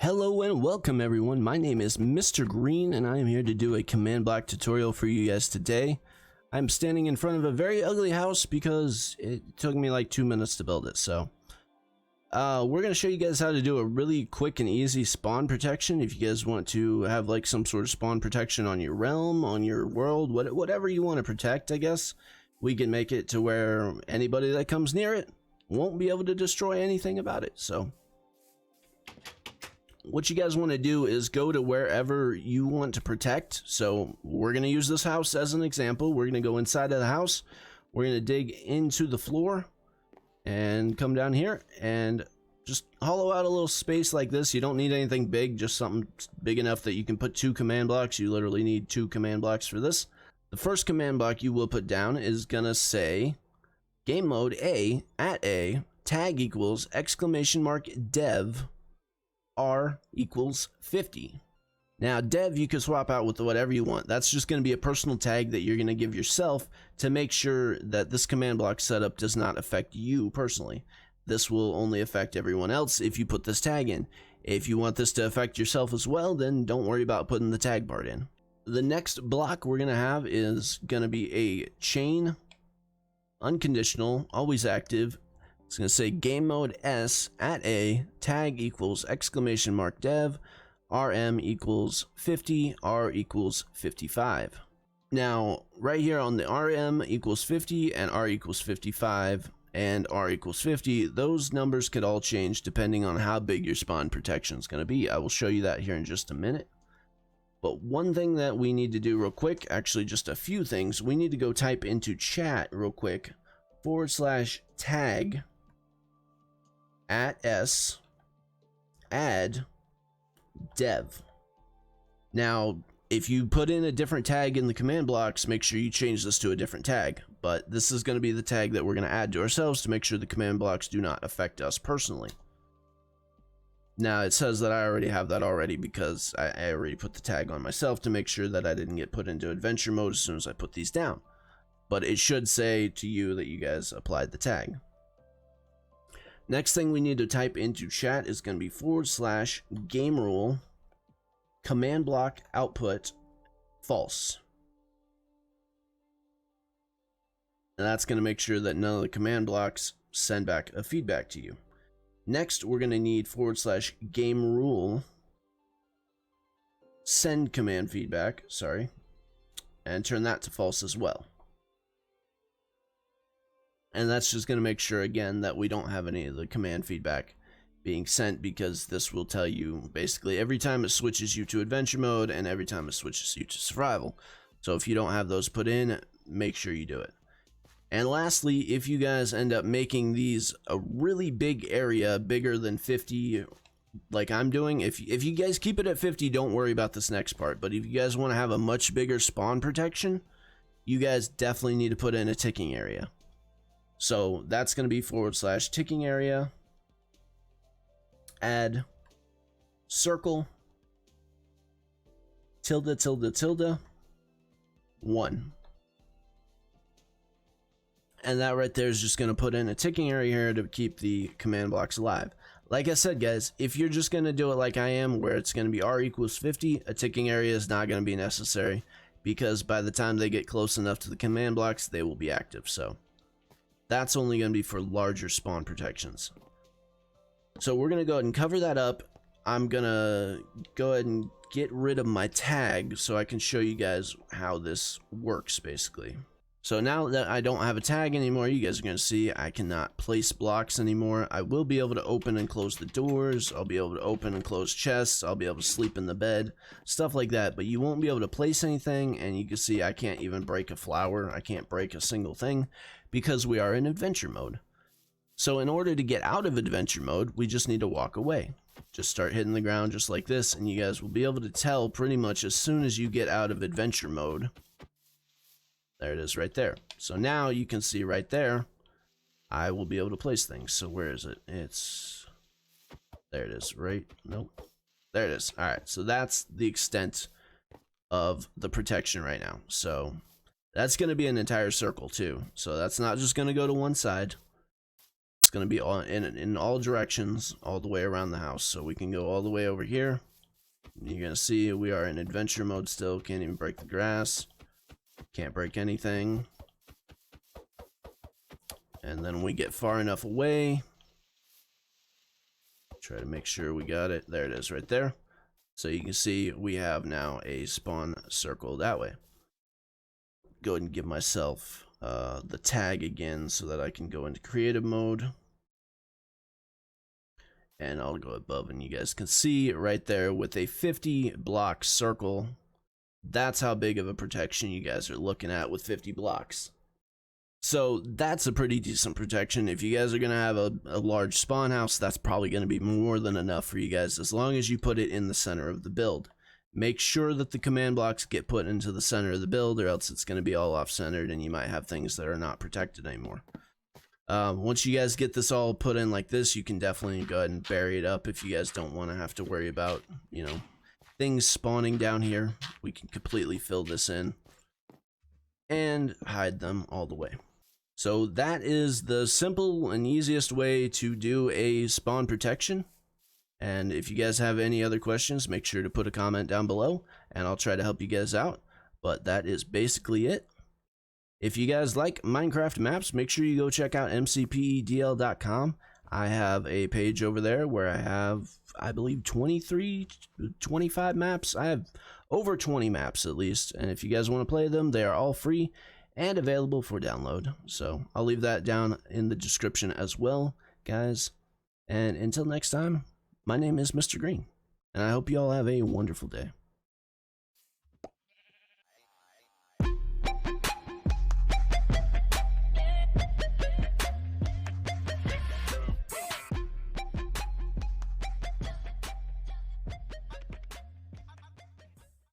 Hello and welcome everyone, my name is Mr. Green and I am here to do a command block tutorial for you guys today. I'm standing in front of a very ugly house because it took me like 2 minutes to build it, so we're going to show you guys how to do a really quick and easy spawn protection. If you guys want to have like some sort of spawn protection on your realm, on your world, whatever you want to protect, I guess, we can make it to where anybody that comes near it won't be able to destroy anything about it. So what you guys want to do is go to wherever you want to protect. So we're going to use this house as an example. We're going to go inside of the house. We're going to dig into the floor and come down here and just hollow out a little space like this. You don't need anything big, just something big enough that you can put 2 command blocks. You literally need 2 command blocks for this. The first command block you will put down is going to say game mode A at A tag equals !dev R equals 50. Now dev you can swap out with whatever you want. That's just going to be a personal tag that you're going to give yourself to make sure that this command block setup does not affect you personally. This will only affect everyone else if you put this tag in. If you want this to affect yourself as well, then don't worry about putting the tag part in. The next block we're going to have is going to be a chain, unconditional, always active. It's going to say game mode S at A tag equals !dev RM equals 50 R equals 55. Now right here on the RM equals 50 and R equals 55 and R equals 50, those numbers could all change depending on how big your spawn protection is going to be. I will show you that here in just a minute. But one thing that we need to do real quick, actually just a few things, we need to go type into chat real quick /tag at S add dev. Now if you put in a different tag in the command blocks, make sure you change this to a different tag, but this is going to be the tag that we're going to add to ourselves to make sure the command blocks do not affect us personally. Now it says that I already have that already because I already put the tag on myself to make sure that I didn't get put into adventure mode as soon as I put these down, but it should say to you that you guys applied the tag. Next thing we need to type into chat is going to be /Gamerule command block output false. And that's going to make sure that none of the command blocks send back a feedback to you. Next, we're going to need /Gamerule send command feedback, and turn that to false as well. And that's just going to make sure again that we don't have any of the command feedback being sent, because this will tell you basically every time it switches you to adventure mode and every time it switches you to survival. So if you don't have those put in, make sure you do it. And lastly, if you guys end up making these a really big area, bigger than 50 like I'm doing, if you guys keep it at 50, don't worry about this next part. But if you guys want to have a much bigger spawn protection, you guys definitely need to put in a ticking area. So that's going to be /Tickingarea add circle ~= 1. And that right there is just going to put in a ticking area here to keep the command blocks alive. Like I said, guys, if you're just going to do it like I am, where it's going to be R equals 50, a ticking area is not going to be necessary, because by the time they get close enough to the command blocks, they will be active. So that's only going to be for larger spawn protections. So we're going to go ahead and cover that up. I'm going to go ahead and get rid of my tag so I can show you guys how this works basically. So now that I don't have a tag anymore, you guys are going to see I cannot place blocks anymore. I will be able to open and close the doors. I'll be able to open and close chests. I'll be able to sleep in the bed, stuff like that. But you won't be able to place anything, and you can see I can't even break a flower. I can't break a single thing because we are in adventure mode. So in order to get out of adventure mode, we just need to walk away. Just start hitting the ground just like this, and you guys will be able to tell pretty much as soon as you get out of adventure mode. There it is right there. So now you can see right there, I will be able to place things. So where is it? There it is, right? Nope. There it is. All right, so that's the extent of the protection right now. So that's going to be an entire circle too. So that's not just going to go to one side. It's going to be all in all directions all the way around the house. So we can go all the way over here. You're going to see we are in adventure mode still. Can't even break the grass. Can't break anything. And then we get far enough away. Try to make sure we got it. There it is right there. So you can see we have now a spawn circle that way. Go ahead and give myself the tag again so that I can go into creative mode. And I'll go above and you guys can see right there with a 50 block circle. That's how big of a protection you guys are looking at with 50 blocks. So that's a pretty decent protection. If you guys are going to have a large spawn house, that's probably going to be more than enough for you guys, as long as you put it in the center of the build. Make sure that the command blocks get put into the center of the build, or else it's going to be all off-centered and you might have things that are not protected anymore. Once you guys get this all put in like this, you can definitely go ahead and bury it up if you guys don't want to have to worry about, you know, things spawning down here. We can completely fill this in and hide them all the way. So that is the simple and easiest way to do a spawn protection. And if you guys have any other questions, make sure to put a comment down below and I'll try to help you guys out. But that is basically it. If you guys like Minecraft maps, make sure you go check out mcpedl.com. I have a page over there where I have, I believe, 25 maps. I have over 20 maps at least. And if you guys want to play them, they are all free and available for download. So I'll leave that down in the description as well, guys. And until next time, my name is Mr. Green, and I hope you all have a wonderful day.